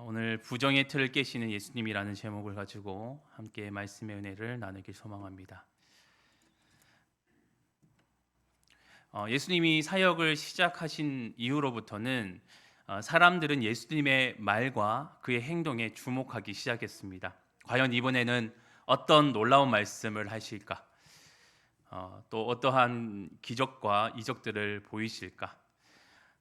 오늘 부정의 틀을 깨시는 예수님이라는 제목을 가지고 함께 말씀의 은혜를 나누길 소망합니다. 예수님이 사역을 시작하신 이후로부터는 사람들은 예수님의 말과 그의 행동에 주목하기 시작했습니다. 과연 이번에는 어떤 놀라운 말씀을 하실까? 또 어떠한 기적과 이적들을 보이실까?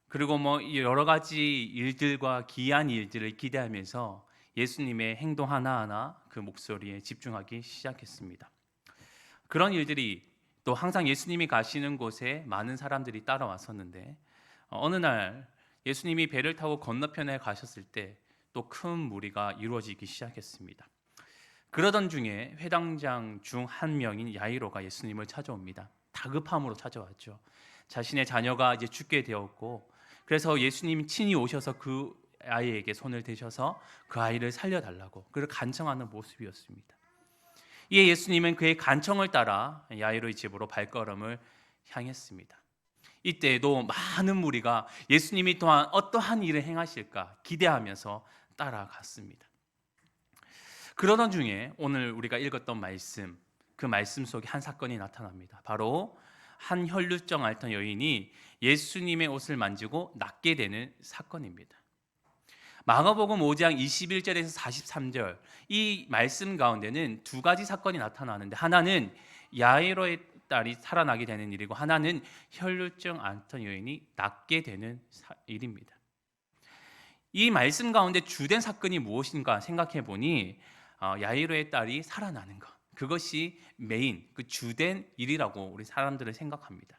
그리고 여러 가지 일들과 기이한 일들을 기대하면서 예수님의 행동 하나하나 그 목소리에 집중하기 시작했습니다. 그런 일들이 또 항상 예수님이 가시는 곳에 많은 사람들이 따라왔었는데 어느 날 예수님이 배를 타고 건너편에 가셨을 때 또 큰 무리가 이루어지기 시작했습니다. 그러던 중에 회당장 중 한 명인 야이로가 예수님을 찾아옵니다. 다급함으로 찾아왔죠. 자신의 자녀가 이제 죽게 되었고, 그래서 예수님이 친히 오셔서 그 아이에게 손을 대셔서 그 아이를 살려달라고 그를 간청하는 모습이었습니다. 이에 예수님은 그의 간청을 따라 야이로의 집으로 발걸음을 향했습니다. 이때에도 많은 무리가 예수님이 또한 어떠한 일을 행하실까 기대하면서 따라갔습니다. 그러던 중에 오늘 우리가 읽었던 말씀, 그 말씀 속에 한 사건이 나타납니다. 바로 한 혈루증 앓던 여인이 예수님의 옷을 만지고 낫게 되는 사건입니다. 마가복음 5장 21절에서 43절 이 말씀 가운데는 두 가지 사건이 나타나는데, 하나는 야이로의 딸이 살아나게 되는 일이고, 하나는 혈루증 앓던 여인이 낫게 되는 일입니다. 이 말씀 가운데 주된 사건이 무엇인가 생각해 보니 야이로의 딸이 살아나는 것, 그것이 메인, 그 주된 일이라고 우리 사람들은 생각합니다.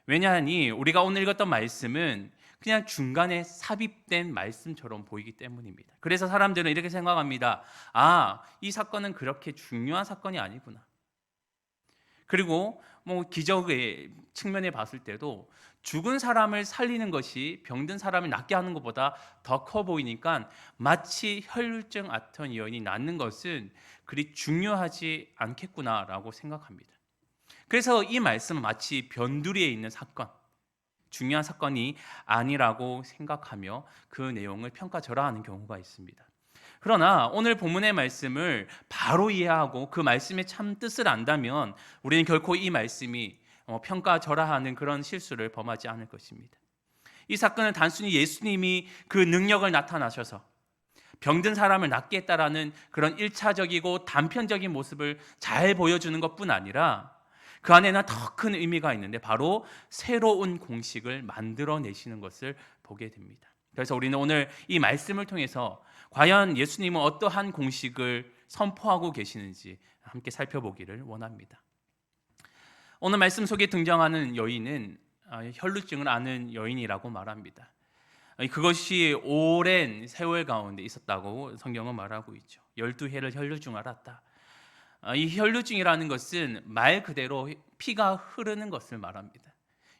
왜냐하니 우리가 오늘 읽었던 말씀은 그냥 중간에 삽입된 말씀처럼 보이기 때문입니다. 그래서 사람들은 이렇게 생각합니다. 이 사건은 그렇게 중요한 사건이 아니구나. 그리고 기적의 측면에 봤을 때도 죽은 사람을 살리는 것이 병든 사람을 낫게 하는 것보다 더 커 보이니까 마치 혈루증 앓던 여인이 낫는 것은 그리 중요하지 않겠구나라고 생각합니다. 그래서 이 말씀은 마치 변두리에 있는 사건, 중요한 사건이 아니라고 생각하며 그 내용을 평가절하하는 경우가 있습니다. 그러나 오늘 본문의 말씀을 바로 이해하고 그 말씀의 참 뜻을 안다면 우리는 결코 이 말씀이 평가절하하는 그런 실수를 범하지 않을 것입니다. 이 사건은 단순히 예수님이 그 능력을 나타나셔서 병든 사람을 낫게 했다라는 그런 1차적이고 단편적인 모습을 잘 보여주는 것뿐 아니라 그 안에는 더 큰 의미가 있는데, 바로 새로운 공식을 만들어내시는 것을 보게 됩니다. 그래서 우리는 오늘 이 말씀을 통해서 과연 예수님은 어떠한 공식을 선포하고 계시는지 함께 살펴보기를 원합니다. 오늘 말씀 속에 등장하는 여인은 혈루증을 앓는 여인이라고 말합니다. 그것이 오랜 세월 가운데 있었다고 성경은 말하고 있죠. 12해를 혈루증 앓았다. 이 혈루증이라는 것은 말 그대로 피가 흐르는 것을 말합니다.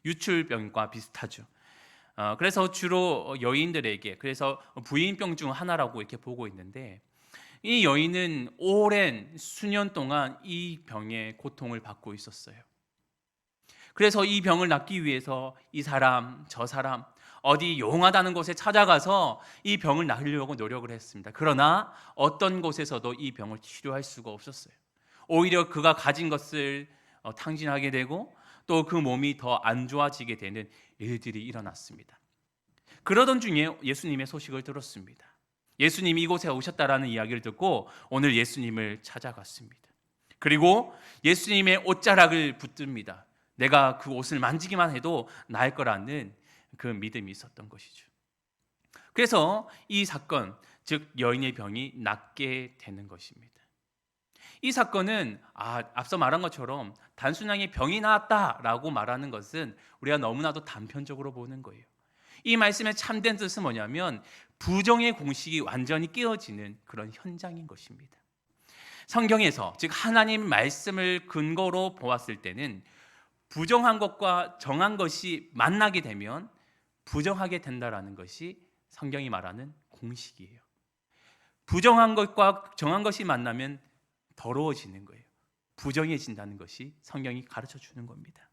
유출병과 비슷하죠. 그래서 주로 여인들에게, 그래서 부인병 중 하나라고 이렇게 보고 있는데, 이 여인은 오랜 수년 동안 이 병의 고통을 받고 있었어요. 그래서 이 병을 낫기 위해서 이 사람 저 사람 어디 용하다는 곳에 찾아가서 이 병을 낫으려고 노력을 했습니다. 그러나 어떤 곳에서도 이 병을 치료할 수가 없었어요. 오히려 그가 가진 것을 탕진하게 되고 또 그 몸이 더 안 좋아지게 되는 일들이 일어났습니다. 그러던 중에 예수님의 소식을 들었습니다. 예수님이 이곳에 오셨다라는 이야기를 듣고 오늘 예수님을 찾아갔습니다. 그리고 예수님의 옷자락을 붙듭니다. 내가 그 옷을 만지기만 해도 나을 거라는 그 믿음이 있었던 것이죠. 그래서 이 사건, 즉 여인의 병이 낫게 되는 것입니다. 이 사건은 앞서 말한 것처럼 단순하게 병이 나았다라고 말하는 것은 우리가 너무나도 단편적으로 보는 거예요. 이 말씀의 참된 뜻은 뭐냐면 부정의 공식이 완전히 깨어지는 그런 현장인 것입니다. 성경에서, 즉 하나님 말씀을 근거로 보았을 때는 부정한 것과 정한 것이 만나게 되면 부정하게 된다라는 것이 성경이 말하는 공식이에요. 부정한 것과 정한 것이 만나면 더러워지는 거예요. 부정해진다는 것이 성경이 가르쳐 주는 겁니다.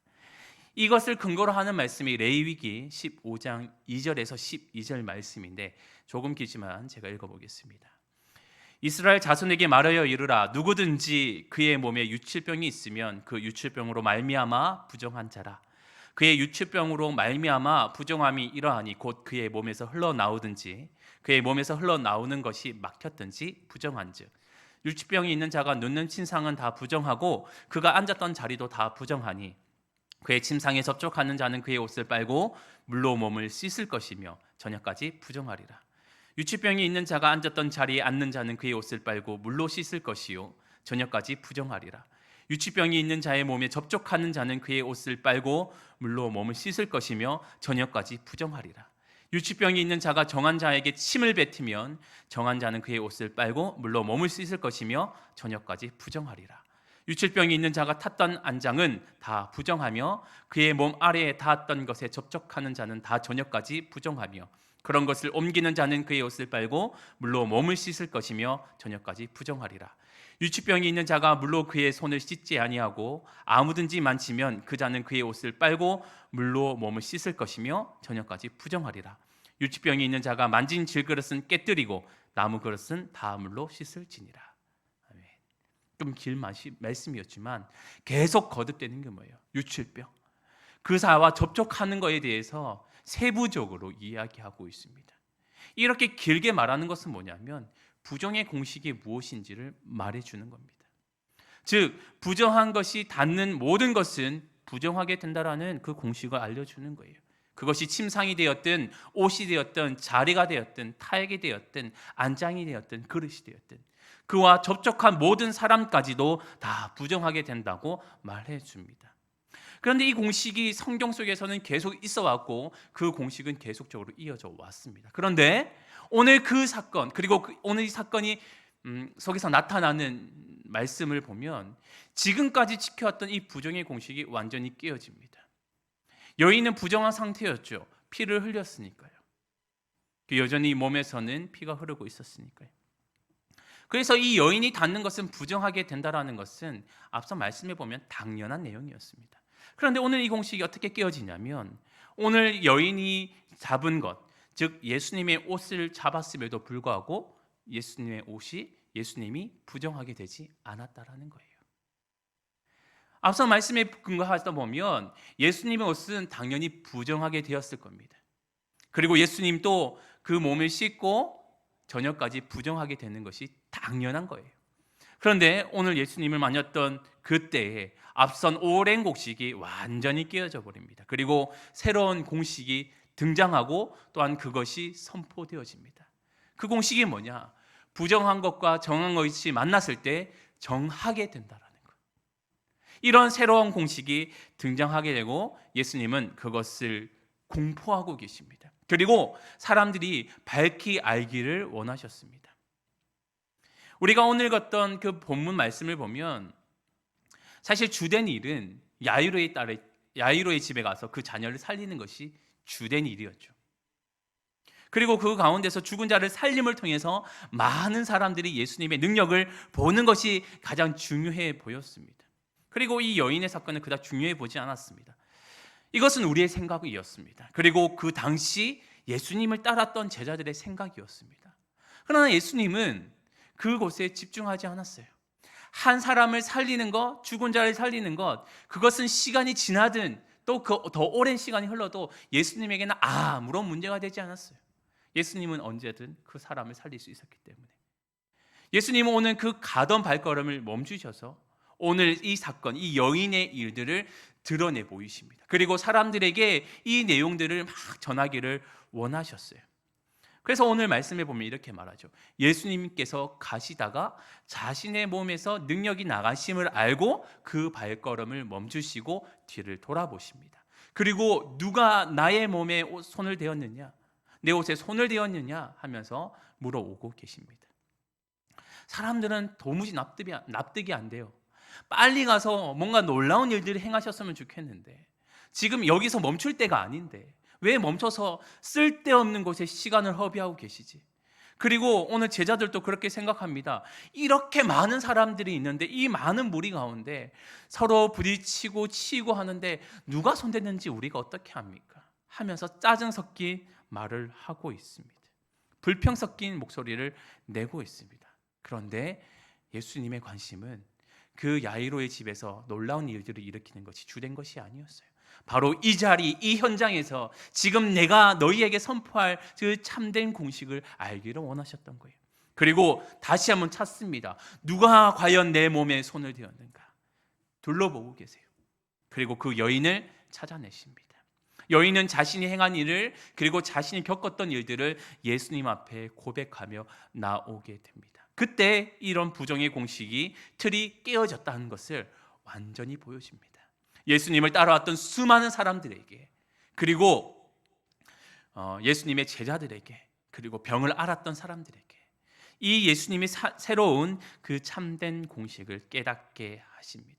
이것을 근거로 하는 말씀이 레위기 15장 2절에서 12절 말씀인데 조금 길지만 제가 읽어보겠습니다. 이스라엘 자손에게 말하여 이르라. 누구든지 그의 몸에 유칠병이 있으면 그 유칠병으로 말미암아 부정한 자라. 그의 유칠병으로 말미암아 부정함이 이러하니 곧 그의 몸에서 흘러나오든지 그의 몸에서 흘러나오는 것이 막혔든지 부정한즉 유치병이 있는 자가 눕는 침상은 다 부정하고 그가 앉았던 자리도 다 부정하니 그의 침상에 접촉하는 자는 그의 옷을 빨고 물로 몸을 씻을 것이며 저녁까지 부정하리라. 유치병이 있는 자가 앉았던 자리에 앉는 자는 그의 옷을 빨고 물로 씻을 것이요 저녁까지 부정하리라. 유치병이 있는 자의 몸에 접촉하는 자는 그의 옷을 빨고 물로 몸을 씻을 것이며 저녁까지 부정하리라. 유치병이 있는 자가 정한 자에게 침을 뱉으면 정한 자는 그의 옷을 빨고 물로 몸을 씻을 것이며 저녁까지 부정하리라. 유칠병이 있는 자가 탔던 안장은 다 부정하며 그의 몸 아래에 닿았던 것에 접촉하는 자는 다 저녁까지 부정하며 그런 것을 옮기는 자는 그의 옷을 빨고 물로 몸을 씻을 것이며 저녁까지 부정하리라. 유치병이 있는 자가 물로 그의 손을 씻지 아니하고 아무든지 만지면 그 자는 그의 옷을 빨고 물로 몸을 씻을 것이며 저녁까지 부정하리라. 유치병이 있는 자가 만진 질그릇은 깨뜨리고 나무 그릇은 다 물로 씻을지니라. 좀 긴 말씀이었지만 계속 거듭되는 게 뭐예요? 유칠병. 그 사와 접촉하는 것에 대해서 세부적으로 이야기하고 있습니다. 이렇게 길게 말하는 것은 뭐냐면 부정의 공식이 무엇인지를 말해주는 겁니다. 즉 부정한 것이 닿는 모든 것은 부정하게 된다라는 그 공식을 알려주는 거예요. 그것이 침상이 되었든 옷이 되었든 자리가 되었든 타액이 되었든 안장이 되었든 그릇이 되었든 그와 접촉한 모든 사람까지도 다 부정하게 된다고 말해줍니다. 그런데 이 공식이 성경 속에서는 계속 있어 왔고 그 공식은 계속적으로 이어져 왔습니다. 그런데 오늘 그 사건 그리고 오늘 이 사건이 속에서 나타나는 말씀을 보면 지금까지 지켜왔던 이 부정의 공식이 완전히 깨어집니다. 여인은 부정한 상태였죠. 피를 흘렸으니까요. 여전히 몸에서는 피가 흐르고 있었으니까요. 그래서 이 여인이 닿는 것은 부정하게 된다라는 것은 앞서 말씀해 보면 당연한 내용이었습니다. 그런데 오늘 이 공식이 어떻게 깨어지냐면 오늘 여인이 잡은 것, 즉 예수님의 옷을 잡았음에도 불구하고 예수님의 옷이 예수님이 부정하게 되지 않았다라는 거예요. 앞서 말씀에 근거하다 보면 예수님의 옷은 당연히 부정하게 되었을 겁니다. 그리고 예수님도 그 몸을 씻고 저녁까지 부정하게 되는 것이 당연한 거예요. 그런데 오늘 예수님을 만났던 그때에 앞선 오랜 공식이 완전히 깨어져 버립니다. 그리고 새로운 공식이 등장하고 또한 그것이 선포되어집니다. 그 공식이 뭐냐? 부정한 것과 정한 것이 만났을 때 정하게 된다라는 것. 이런 새로운 공식이 등장하게 되고 예수님은 그것을 공포하고 계십니다. 그리고 사람들이 밝히 알기를 원하셨습니다. 우리가 오늘 봤던 그 본문 말씀을 보면 사실 주된 일은 야이로의 집에 가서 그 자녀를 살리는 것이 주된 일이었죠. 그리고 그 가운데서 죽은 자를 살림을 통해서 많은 사람들이 예수님의 능력을 보는 것이 가장 중요해 보였습니다. 그리고 이 여인의 사건은 그닥 중요해 보지 않았습니다. 이것은 우리의 생각이었습니다. 그리고 그 당시 예수님을 따랐던 제자들의 생각이었습니다. 그러나 예수님은 그곳에 집중하지 않았어요. 한 사람을 살리는 것, 죽은 자를 살리는 것, 그것은 시간이 지나든 또 더 오랜 시간이 흘러도 예수님에게는 아무런 문제가 되지 않았어요. 예수님은 언제든 그 사람을 살릴 수 있었기 때문에. 예수님은 오늘 그 가던 발걸음을 멈추셔서 오늘 이 사건, 이 여인의 일들을 드러내 보이십니다. 그리고 사람들에게 이 내용들을 막 전하기를 원하셨어요. 그래서 오늘 말씀에 보면 이렇게 말하죠. 예수님께서 가시다가 자신의 몸에서 능력이 나가심을 알고 그 발걸음을 멈추시고 뒤를 돌아보십니다. 그리고 누가 나의 몸에 손을 대었느냐, 내 옷에 손을 대었느냐 하면서 물어오고 계십니다. 사람들은 도무지 납득이 안 돼요. 빨리 가서 뭔가 놀라운 일들을 행하셨으면 좋겠는데 지금 여기서 멈출 때가 아닌데 왜 멈춰서 쓸데없는 곳에 시간을 허비하고 계시지? 그리고 오늘 제자들도 그렇게 생각합니다. 이렇게 많은 사람들이 있는데 이 많은 무리 가운데 서로 부딪히고 치고 하는데 누가 손댔는지 우리가 어떻게 합니까? 하면서 짜증 섞인 말을 하고 있습니다. 불평 섞인 목소리를 내고 있습니다. 그런데 예수님의 관심은 그 야이로의 집에서 놀라운 일들을 일으키는 것이 주된 것이 아니었어요. 바로 이 자리, 이 현장에서 지금 내가 너희에게 선포할 그 참된 공식을 알기를 원하셨던 거예요. 그리고 다시 한번 찾습니다. 누가 과연 내 몸에 손을 대었는가? 둘러보고 계세요. 그리고 그 여인을 찾아내십니다. 여인은 자신이 행한 일을, 그리고 자신이 겪었던 일들을 예수님 앞에 고백하며 나오게 됩니다. 그때 이런 부정의 공식이, 틀이 깨어졌다는 것을 완전히 보여줍니다. 예수님을 따라왔던 수많은 사람들에게, 그리고 예수님의 제자들에게, 그리고 병을 앓았던 사람들에게 이 예수님이 새로운 그 참된 공식을 깨닫게 하십니다.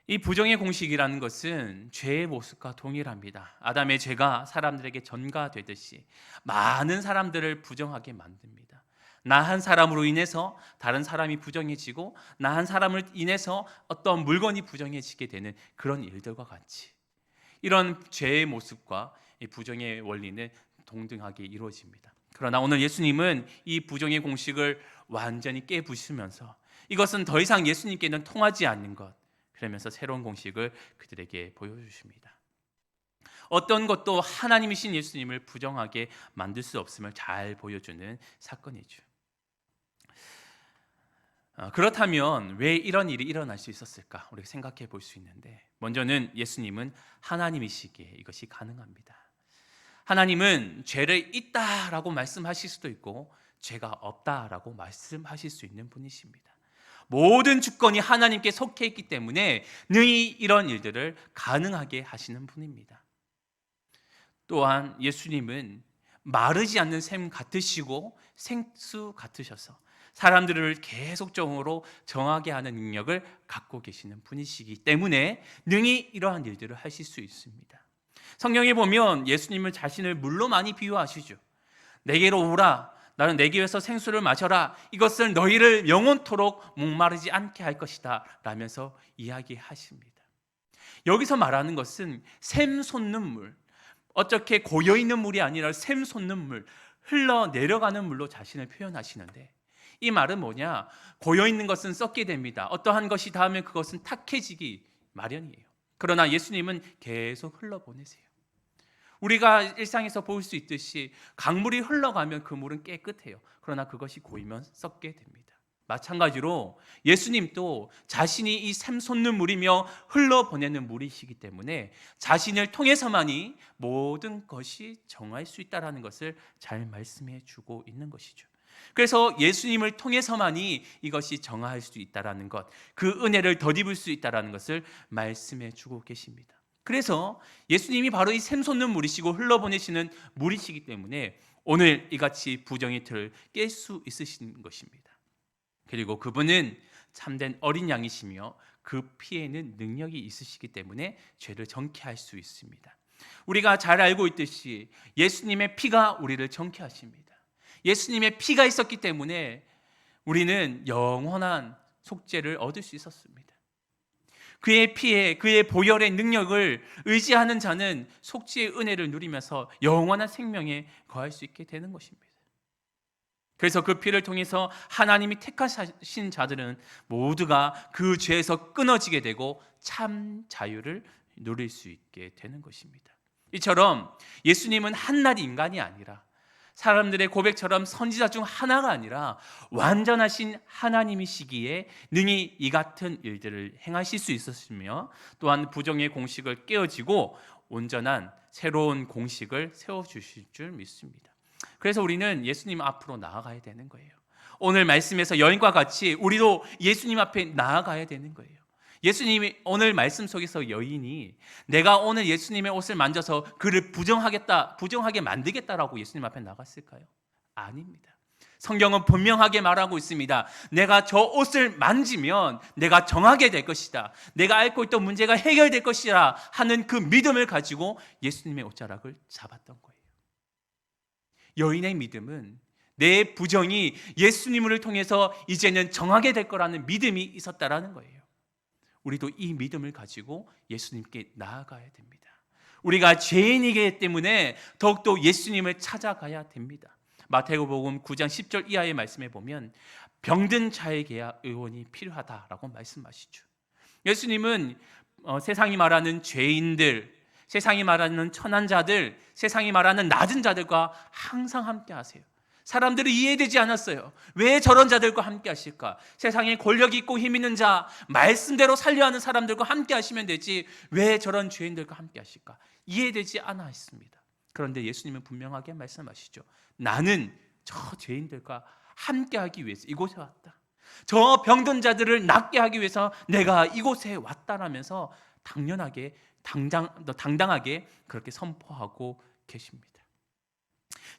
이 부정의 공식이라는 것은 죄의 모습과 동일합니다. 아담의 죄가 사람들에게 전가되듯이 많은 사람들을 부정하게 만듭니다. 나 한 사람으로 인해서 다른 사람이 부정해지고, 나 한 사람을 인해서 어떤 물건이 부정해지게 되는 그런 일들과 같이 이런 죄의 모습과 이 부정의 원리는 동등하게 이루어집니다. 그러나 오늘 예수님은 이 부정의 공식을 완전히 깨부수면서 이것은 더 이상 예수님께는 통하지 않는 것, 그러면서 새로운 공식을 그들에게 보여주십니다. 어떤 것도 하나님이신 예수님을 부정하게 만들 수 없음을 잘 보여주는 사건이죠. 그렇다면 왜 이런 일이 일어날 수 있었을까? 우리가 생각해 볼 수 있는데, 먼저는 예수님은 하나님이시기에 이것이 가능합니다. 하나님은 죄를 있다라고 말씀하실 수도 있고 죄가 없다라고 말씀하실 수 있는 분이십니다. 모든 주권이 하나님께 속해 있기 때문에 능히 이런 일들을 가능하게 하시는 분입니다. 또한 예수님은 마르지 않는 샘 같으시고 생수 같으셔서 사람들을 계속적으로 정하게 하는 능력을 갖고 계시는 분이시기 때문에 능히 이러한 일들을 하실 수 있습니다. 성경에 보면 예수님을 자신을 물로 많이 비유하시죠. 내게로 오라, 나는 내 귀에서 생수를 마셔라, 이것을 너희를 영원토록 목마르지 않게 할 것이다 라면서 이야기하십니다. 여기서 말하는 것은 샘 솟는 물, 어떻게 고여있는 물이 아니라 샘 솟는 물, 흘러내려가는 물로 자신을 표현하시는데, 이 말은 뭐냐? 고여있는 것은 썩게 됩니다. 어떠한 것이 닿으면 그것은 탁해지기 마련이에요. 그러나 예수님은 계속 흘러보내세요. 우리가 일상에서 볼 수 있듯이 강물이 흘러가면 그 물은 깨끗해요. 그러나 그것이 고이면 썩게 됩니다. 마찬가지로 예수님도 자신이 이 샘 솟는 물이며 흘러보내는 물이시기 때문에 자신을 통해서만이 모든 것이 정할 수 있다는 것을 잘 말씀해 주고 있는 것이죠. 그래서 예수님을 통해서만이 이것이 정할 수 있다는 것, 그 은혜를 덧입을 수 있다는 것을 말씀해 주고 계십니다. 그래서 예수님이 바로 이 샘 솟는 물이시고 흘러보내시는 물이시기 때문에 오늘 이같이 부정의 틀을 깰 수 있으신 것입니다. 그리고 그분은 참된 어린 양이시며 그 피에는 능력이 있으시기 때문에 죄를 정케할 수 있습니다. 우리가 잘 알고 있듯이 예수님의 피가 우리를 정케하십니다. 예수님의 피가 있었기 때문에 우리는 영원한 속죄를 얻을 수 있었습니다. 그의 피에, 그의 보혈의 능력을 의지하는 자는 속죄의 은혜를 누리면서 영원한 생명에 거할 수 있게 되는 것입니다. 그래서 그 피를 통해서 하나님이 택하신 자들은 모두가 그 죄에서 끊어지게 되고 참 자유를 누릴 수 있게 되는 것입니다. 이처럼 예수님은 한낱 인간이 아니라, 사람들의 고백처럼 선지자 중 하나가 아니라 완전하신 하나님이시기에 능히 이 같은 일들을 행하실 수 있었으며, 또한 부정의 공식을 깨어지고 온전한 새로운 공식을 세워주실 줄 믿습니다. 그래서 우리는 예수님 앞으로 나아가야 되는 거예요. 오늘 말씀에서 여인과 같이 우리도 예수님 앞에 나아가야 되는 거예요. 예수님이 오늘 말씀 속에서 여인이 내가 오늘 예수님의 옷을 만져서 그를 부정하게 만들겠다라고 예수님 앞에 나갔을까요? 아닙니다. 성경은 분명하게 말하고 있습니다. 내가 저 옷을 만지면 내가 정하게 될 것이다, 내가 앓고 있던 문제가 해결될 것이라 하는 그 믿음을 가지고 예수님의 옷자락을 잡았던 거예요. 여인의 믿음은 내 부정이 예수님을 통해서 이제는 정하게 될 거라는 믿음이 있었다라는 거예요. 우리도 이 믿음을 가지고 예수님께 나아가야 됩니다. 우리가 죄인이기 때문에 더욱더 예수님을 찾아가야 됩니다. 마태복음 9장 10절 이하의 말씀에 보면 병든 자에게야 의원이 필요하다라고 말씀하시죠. 예수님은 세상이 말하는 죄인들, 세상이 말하는 천한 자들, 세상이 말하는 낮은 자들과 항상 함께 하세요. 사람들이 이해되지 않았어요. 왜 저런 자들과 함께 하실까? 세상에 권력 있고 힘 있는 자, 말씀대로 살려하는 사람들과 함께 하시면 되지 왜 저런 죄인들과 함께 하실까? 이해되지 않아 했습니다. 그런데 예수님은 분명하게 말씀하시죠. 나는 저 죄인들과 함께 하기 위해서 이곳에 왔다. 저 병든 자들을 낫게 하기 위해서 내가 이곳에 왔다라면서 당당하게 그렇게 선포하고 계십니다.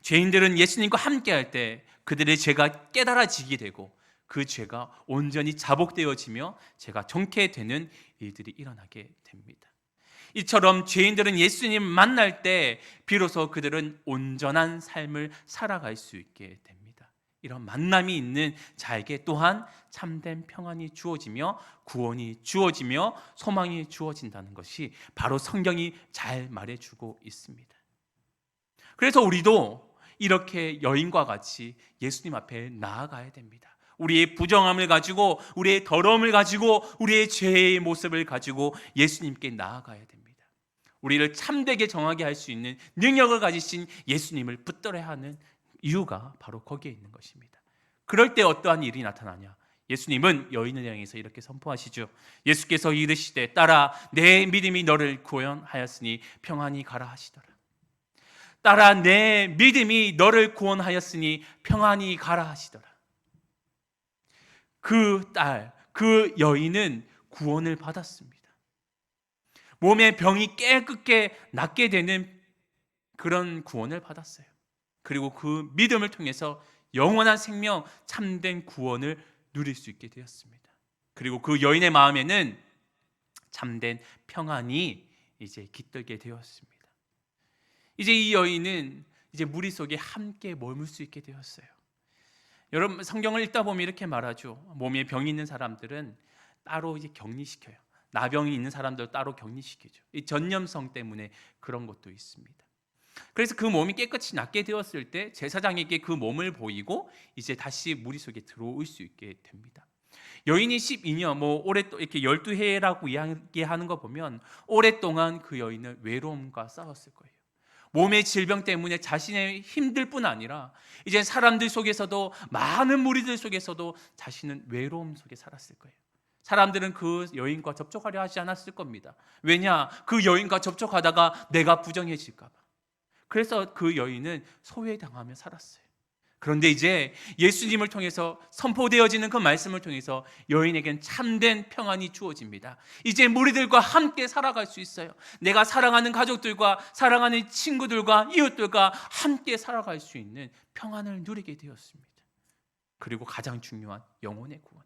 죄인들은 예수님과 함께 할 때 그들의 죄가 깨달아지게 되고 그 죄가 온전히 자복되어지며 죄가 정케 되는 일들이 일어나게 됩니다. 이처럼 죄인들은 예수님 만날 때 비로소 그들은 온전한 삶을 살아갈 수 있게 됩니다. 이런 만남이 있는 자에게 또한 참된 평안이 주어지며 구원이 주어지며 소망이 주어진다는 것이 바로 성경이 잘 말해주고 있습니다. 그래서 우리도 이렇게 여인과 같이 예수님 앞에 나아가야 됩니다. 우리의 부정함을 가지고, 우리의 더러움을 가지고, 우리의 죄의 모습을 가지고 예수님께 나아가야 됩니다. 우리를 참되게 정하게 할 수 있는 능력을 가지신 예수님을 붙들어야 하는 이유가 바로 거기에 있는 것입니다. 그럴 때 어떠한 일이 나타나냐? 예수님은 여인을 향해서 이렇게 선포하시죠. 예수께서 이르시되 딸아 내 믿음이 너를 구원하였으니 평안히 가라 하시더라. 딸아 내 믿음이 너를 구원하였으니 평안히 가라 하시더라. 그 딸, 그 여인은 구원을 받았습니다. 몸의 병이 깨끗게 낫게 되는 그런 구원을 받았어요. 그리고 그 믿음을 통해서 영원한 생명, 참된 구원을 누릴 수 있게 되었습니다. 그리고 그 여인의 마음에는 참된 평안이 이제 깃들게 되었습니다. 이제 이 여인은 이제 무리 속에 함께 머물 수 있게 되었어요. 여러분 성경을 읽다 보면 이렇게 말하죠. 몸에 병이 있는 사람들은 따로 이제 격리시켜요. 나병이 있는 사람들 따로 격리시키죠. 이 전염성 때문에 그런 것도 있습니다. 그래서 그 몸이 깨끗이 낫게 되었을 때 제사장에게 그 몸을 보이고 이제 다시 무리 속에 들어올 수 있게 됩니다. 여인이 12년 이렇게 12해라고 이야기하는 거 보면 오랫동안 그 여인은 외로움과 싸웠을 거예요. 몸의 질병 때문에 자신의 힘들 뿐 아니라 이제 사람들 속에서도 많은 무리들 속에서도 자신은 외로움 속에 살았을 거예요. 사람들은 그 여인과 접촉하려 하지 않았을 겁니다. 왜냐? 그 여인과 접촉하다가 내가 부정해질까 봐. 그래서 그 여인은 소외당하며 살았어요. 그런데 이제 예수님을 통해서 선포되어지는 그 말씀을 통해서 여인에겐 참된 평안이 주어집니다. 이제 무리들과 함께 살아갈 수 있어요. 내가 사랑하는 가족들과 사랑하는 친구들과 이웃들과 함께 살아갈 수 있는 평안을 누리게 되었습니다. 그리고 가장 중요한 영혼의 구원.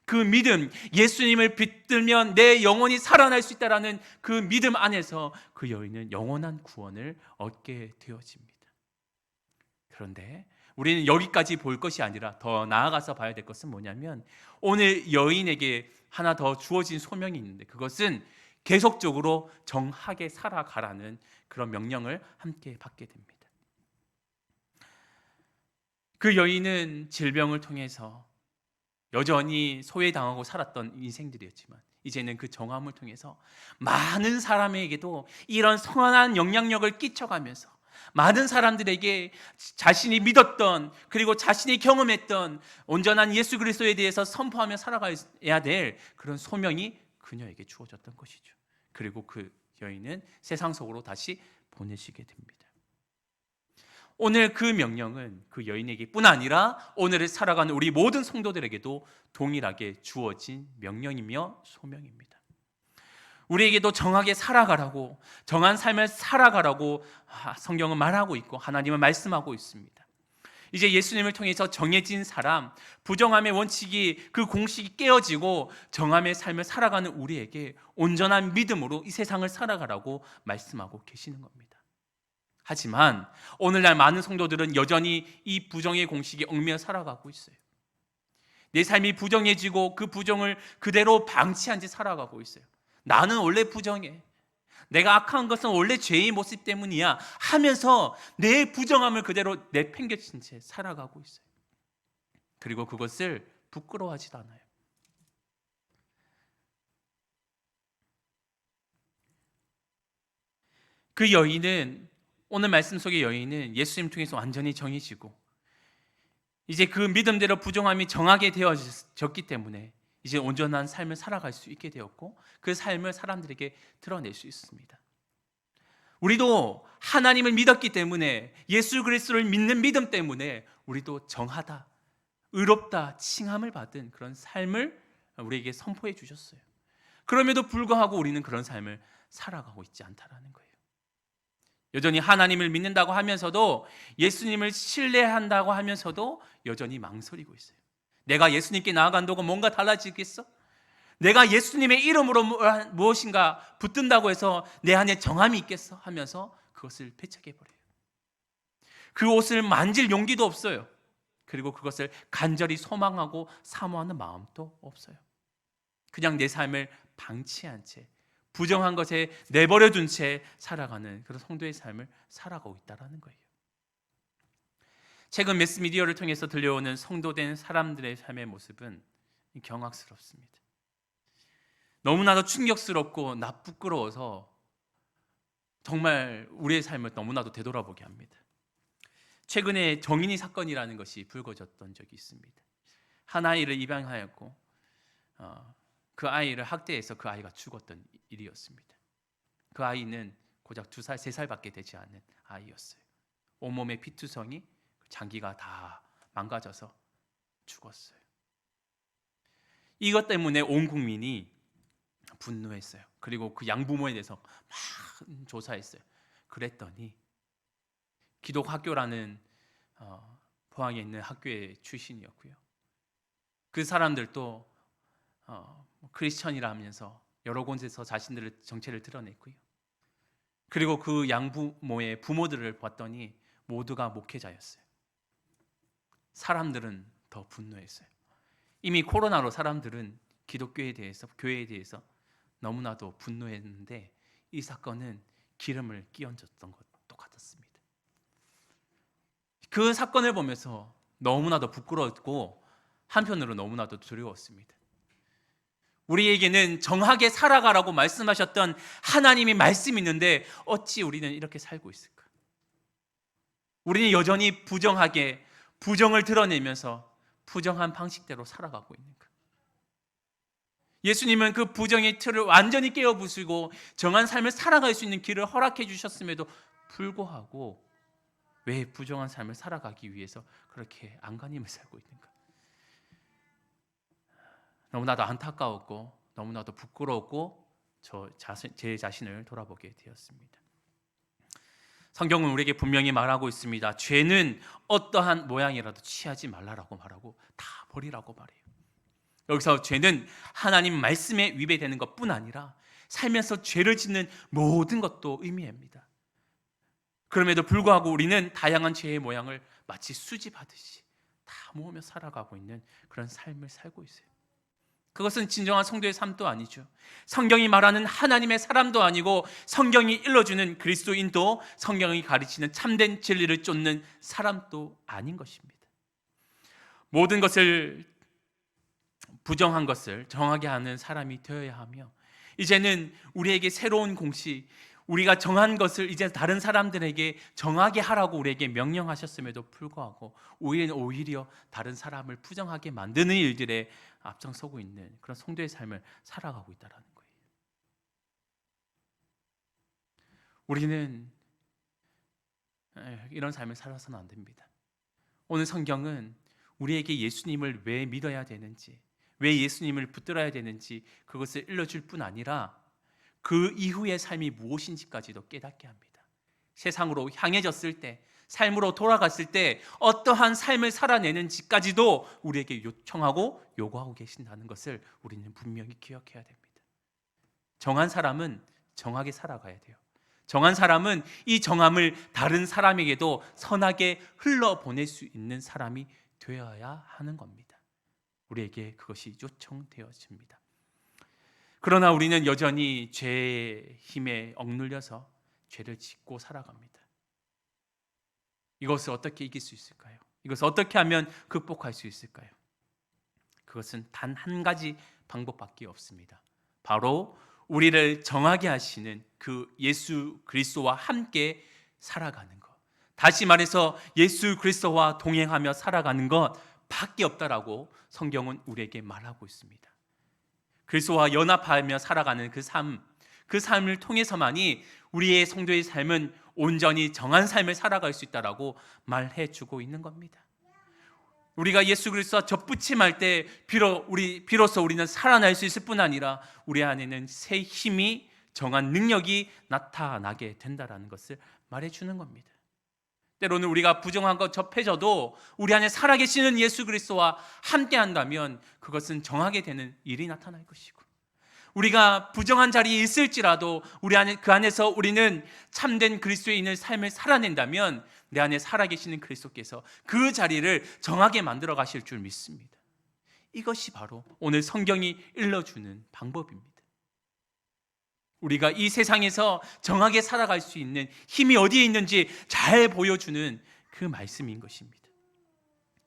그 믿음, 예수님을 붙들면 내 영혼이 살아날 수 있다는 그 믿음 안에서 그 여인은 영원한 구원을 얻게 되어집니다. 그런데 우리는 여기까지 볼 것이 아니라 더 나아가서 봐야 될 것은 뭐냐면 오늘 여인에게 하나 더 주어진 소명이 있는데 그것은 계속적으로 정하게 살아가라는 그런 명령을 함께 받게 됩니다. 그 여인은 질병을 통해서 여전히 소외당하고 살았던 인생들이었지만 이제는 그 정함을 통해서 많은 사람에게도 이런 선한 영향력을 끼쳐가면서 많은 사람들에게 자신이 믿었던 그리고 자신이 경험했던 온전한 예수 그리스도에 대해서 선포하며 살아가야 될 그런 소명이 그녀에게 주어졌던 것이죠. 그리고 그 여인은 세상 속으로 다시 보내시게 됩니다. 오늘 그 명령은 그 여인에게뿐 아니라 오늘을 살아가는 우리 모든 성도들에게도 동일하게 주어진 명령이며 소명입니다. 우리에게도 정하게 살아가라고, 정한 삶을 살아가라고 성경은 말하고 있고 하나님은 말씀하고 있습니다. 이제 예수님을 통해서 정해진 사람, 부정함의 원칙이 그 공식이 깨어지고 정함의 삶을 살아가는 우리에게 온전한 믿음으로 이 세상을 살아가라고 말씀하고 계시는 겁니다. 하지만 오늘날 많은 성도들은 여전히 이 부정의 공식에 얽매여 살아가고 있어요. 내 삶이 부정해지고 그 부정을 그대로 방치한 채 살아가고 있어요. 나는 원래 부정해. 내가 악한 것은 원래 죄의 모습 때문이야 하면서 내 부정함을 그대로 내팽개친 채 살아가고 있어요. 그리고 그것을 부끄러워하지도 않아요. 그 여인은, 오늘 말씀 속의 여인은 예수님 통해서 완전히 정해지고 이제 그 믿음대로 부정함이 정하게 되어졌기 때문에 이제 온전한 삶을 살아갈 수 있게 되었고 그 삶을 사람들에게 드러낼 수 있습니다. 우리도 하나님을 믿었기 때문에, 예수 그리스도를 믿는 믿음 때문에 우리도 정하다, 의롭다 칭함을 받은 그런 삶을 우리에게 선포해 주셨어요. 그럼에도 불구하고 우리는 그런 삶을 살아가고 있지 않다라는 거예요. 여전히 하나님을 믿는다고 하면서도, 예수님을 신뢰한다고 하면서도 여전히 망설이고 있어요. 내가 예수님께 나아간다고 뭔가 달라지겠어? 내가 예수님의 이름으로 무엇인가 붙든다고 해서 내 안에 정함이 있겠어? 하면서 그것을 배척해버려요. 그 옷을 만질 용기도 없어요. 그리고 그것을 간절히 소망하고 사모하는 마음도 없어요. 그냥 내 삶을 방치한 채, 부정한 것에 내버려둔 채 살아가는 그런 성도의 삶을 살아가고 있다는 거예요. 최근 매스미디어를 통해서 들려오는 성도된 사람들의 삶의 모습은 경악스럽습니다. 너무나도 충격스럽고 나 부끄러워서 정말 우리의 삶을 너무나도 되돌아보게 합니다. 최근에 정인이 사건이라는 것이 불거졌던 적이 있습니다. 한 아이를 입양하였고 그 아이를 학대해서 그 아이가 죽었던 일이었습니다. 그 아이는 고작 2살, 3살밖에 되지 않은 아이였어요. 온몸에 피투성이, 장기가 다 망가져서 죽었어요. 이것 때문에 온 국민이 분노했어요. 그리고 그 양부모에 대해서 막 조사했어요. 그랬더니 기독학교라는 포항에 있는 학교의 출신이었고요. 그 사람들도 크리스천이라면서 여러 곳에서 자신들의 정체를 드러냈고요. 그리고 그 양부모의 부모들을 봤더니 모두가 목회자였어요. 사람들은 더 분노했어요. 이미 코로나로 사람들은 기독교에 대해서, 교회에 대해서 너무나도 분노했는데 이 사건은 기름을 끼얹었던 것 똑같았습니다. 그 사건을 보면서 너무나도 부끄러웠고 한편으로 너무나도 두려웠습니다. 우리에게는 정하게 살아가라고 말씀하셨던 하나님의 말씀이 있는데 어찌 우리는 이렇게 살고 있을까? 우리는 여전히 부정하게 부정을 드러내면서 부정한 방식대로 살아가고 있는가? 예수님은 그 부정의 틀을 완전히 깨어부수고 정한 삶을 살아갈 수 있는 길을 허락해 주셨음에도 불구하고 왜 부정한 삶을 살아가기 위해서 그렇게 안간힘을 살고 있는가? 너무나도 안타까웠고 너무나도 부끄러웠고 제 자신을 돌아보게 되었습니다. 성경은 우리에게 분명히 말하고 있습니다. 죄는 어떠한 모양이라도 취하지 말라라고 말하고 다 버리라고 말해요. 여기서 죄는 하나님 말씀에 위배되는 것뿐 아니라 살면서 죄를 짓는 모든 것도 의미합니다. 그럼에도 불구하고 우리는 다양한 죄의 모양을 마치 수집하듯이 다 모으며 살아가고 있는 그런 삶을 살고 있어요. 그것은 진정한 성도의 삶도 아니죠. 성경이 말하는 하나님의 사람도 아니고 성경이 일러주는 그리스도인도 성경이 가르치는 참된 진리를 쫓는 사람도 아닌 것입니다. 모든 것을 부정한 것을 정하게 하는 사람이 되어야 하며 이제는 우리에게 새로운 공식, 우리가 정한 것을 이제 다른 사람들에게 정하게 하라고 우리에게 명령하셨음에도 불구하고 우리는 오히려 다른 사람을 부정하게 만드는 일들에 앞장서고 있는 그런 성도의 삶을 살아가고 있다는 거예요. 우리는 이런 삶을 살아서는 안 됩니다. 오늘 성경은 우리에게 예수님을 왜 믿어야 되는지, 왜 예수님을 붙들어야 되는지 그것을 일러줄 뿐 아니라 그 이후의 삶이 무엇인지까지도 깨닫게 합니다. 세상으로 향해졌을 때, 삶으로 돌아갔을 때 어떠한 삶을 살아내는지까지도 우리에게 요청하고 요구하고 계신다는 것을 우리는 분명히 기억해야 됩니다. 정한 사람은 정하게 살아가야 돼요. 정한 사람은 이 정함을 다른 사람에게도 선하게 흘러보낼 수 있는 사람이 되어야 하는 겁니다. 우리에게 그것이 요청되어집니다. 그러나 우리는 여전히 죄의 힘에 억눌려서 죄를 짓고 살아갑니다. 이것을 어떻게 이길 수 있을까요? 이것을 어떻게 하면 극복할 수 있을까요? 그것은 단 한 가지 방법밖에 없습니다. 바로 우리를 정하게 하시는 그 예수 그리스도와 함께 살아가는 것. 다시 말해서 예수 그리스도와 동행하며 살아가는 것 밖에 없다라고 성경은 우리에게 말하고 있습니다. 그리스도와 연합하며 살아가는 그 삶을 통해서만이 우리의 성도의 삶은 온전히 정한 삶을 살아갈 수 있다라고 말해주고 있는 겁니다. 우리가 예수 그리스도와 접붙임할 때 비로소 우리는 살아날 수 있을 뿐 아니라 우리 안에는 새 힘이, 정한 능력이 나타나게 된다라는 것을 말해주는 겁니다. 때로는 우리가 부정한 것 접해져도 우리 안에 살아계시는 예수 그리스도와 함께한다면 그것은 정하게 되는 일이 나타날 것이고, 우리가 부정한 자리에 있을지라도 그 안에서 우리는 참된 그리스도인의 삶을 살아낸다면 내 안에 살아계시는 그리스도께서 그 자리를 정하게 만들어 가실 줄 믿습니다. 이것이 바로 오늘 성경이 일러주는 방법입니다. 우리가 이 세상에서 정하게 살아갈 수 있는 힘이 어디에 있는지 잘 보여주는 그 말씀인 것입니다.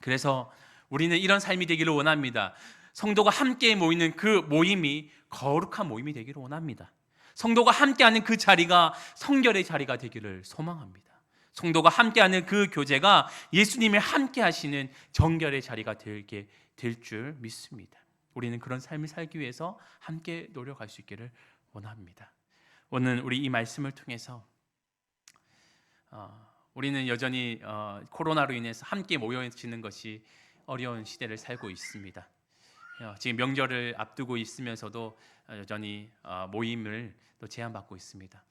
그래서 우리는 이런 삶이 되기를 원합니다. 성도가 함께 모이는 그 모임이 거룩한 모임이 되기를 원합니다. 성도가 함께하는 그 자리가 성결의 자리가 되기를 소망합니다. 성도가 함께하는 그 교제가 예수님이 함께하시는 정결의 자리가 되게 될 줄 믿습니다. 우리는 그런 삶을 살기 위해서 함께 노력할 수 있기를 원합니다. 오늘 우리 이 말씀을 통해서 우리는 여전히 코로나로 인해서 함께 모여지는 것이 어려운 시대를 살고 있습니다. 지금 명절을 앞두고 있으면서도 여전히 모임을 또 제한받고 있습니다.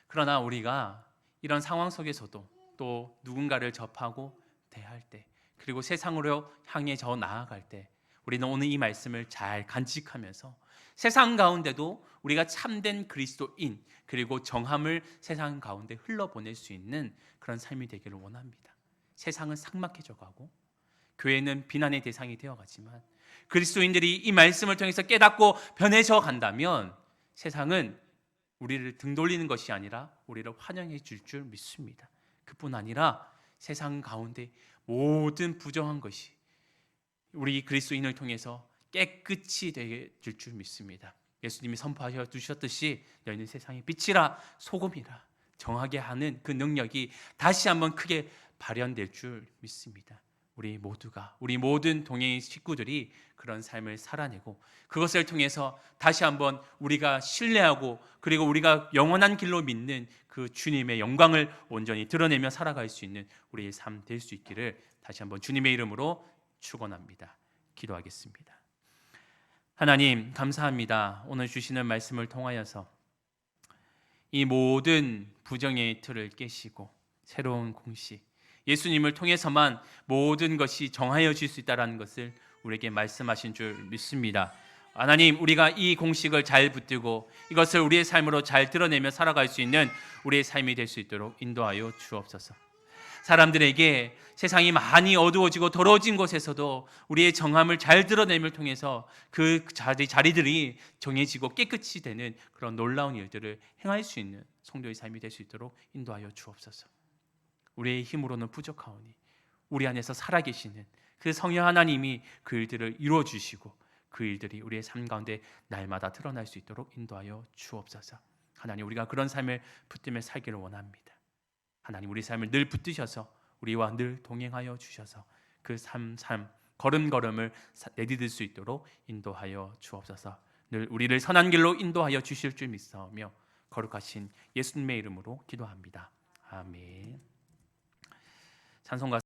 그러나 우리가 이런 상황 속에서도 또 누군가를 접하고 대할 때, 그리고 세상으로 향해 저 나아갈 때 우리는 오늘 이 말씀을 잘 간직하면서 세상 가운데도 우리가 참된 그리스도인 그리고 정함을 세상 가운데 흘러보낼 수 있는 그런 삶이 되기를 원합니다. 세상은 삭막해져 가고 교회는 비난의 대상이 되어가지만 그리스도인들이 이 말씀을 통해서 깨닫고 변해져 간다면 세상은 우리를 등 돌리는 것이 아니라 우리를 환영해 줄 줄 믿습니다. 그뿐 아니라 세상 가운데 모든 부정한 것이 우리 그리스도인을 통해서 깨끗이 되게 줄 줄 믿습니다. 예수님이 선포하셔 주셨듯이 너희는 세상의 빛이라 소금이라 정하게 하는 그 능력이 다시 한번 크게 발현될 줄 믿습니다. 우리 모두가, 우리 모든 동행 식구들이 그런 삶을 살아내고 그것을 통해서 다시 한번 우리가 신뢰하고 그리고 우리가 영원한 길로 믿는 그 주님의 영광을 온전히 드러내며 살아갈 수 있는 우리의 삶 될 수 있기를 다시 한번 주님의 이름으로 축원합니다. 기도하겠습니다. 하나님 감사합니다. 오늘 주시는 말씀을 통하여서 이 모든 부정의 틀을 깨시고 새로운 공식 예수님을 통해서만 모든 것이 정하여질 수 있다는 것을 우리에게 말씀하신 줄 믿습니다. 하나님, 우리가 이 공식을 잘 붙들고 이것을 우리의 삶으로 잘 드러내며 살아갈 수 있는 우리의 삶이 될 수 있도록 인도하여 주옵소서. 사람들에게 세상이 많이 어두워지고 더러워진 곳에서도 우리의 정함을 잘 드러냄을 통해서 그 자리들이 정해지고 깨끗이 되는 그런 놀라운 일들을 행할 수 있는 성도의 삶이 될 수 있도록 인도하여 주옵소서. 우리의 힘으로는 부족하오니 우리 안에서 살아계시는 그 성령 하나님이 그 일들을 이루어 주시고 그 일들이 우리의 삶 가운데 날마다 드러날 수 있도록 인도하여 주옵소서. 하나님, 우리가 그런 삶을 붙들며 살기를 원합니다. 하나님, 우리 삶을 늘 붙드셔서 우리와 늘 동행하여 주셔서 그 삶 걸음걸음을 내디딜 수 있도록 인도하여 주옵소서. 늘 우리를 선한 길로 인도하여 주실 줄 믿사오며 거룩하신 예수님의 이름으로 기도합니다. 아멘. 찬송가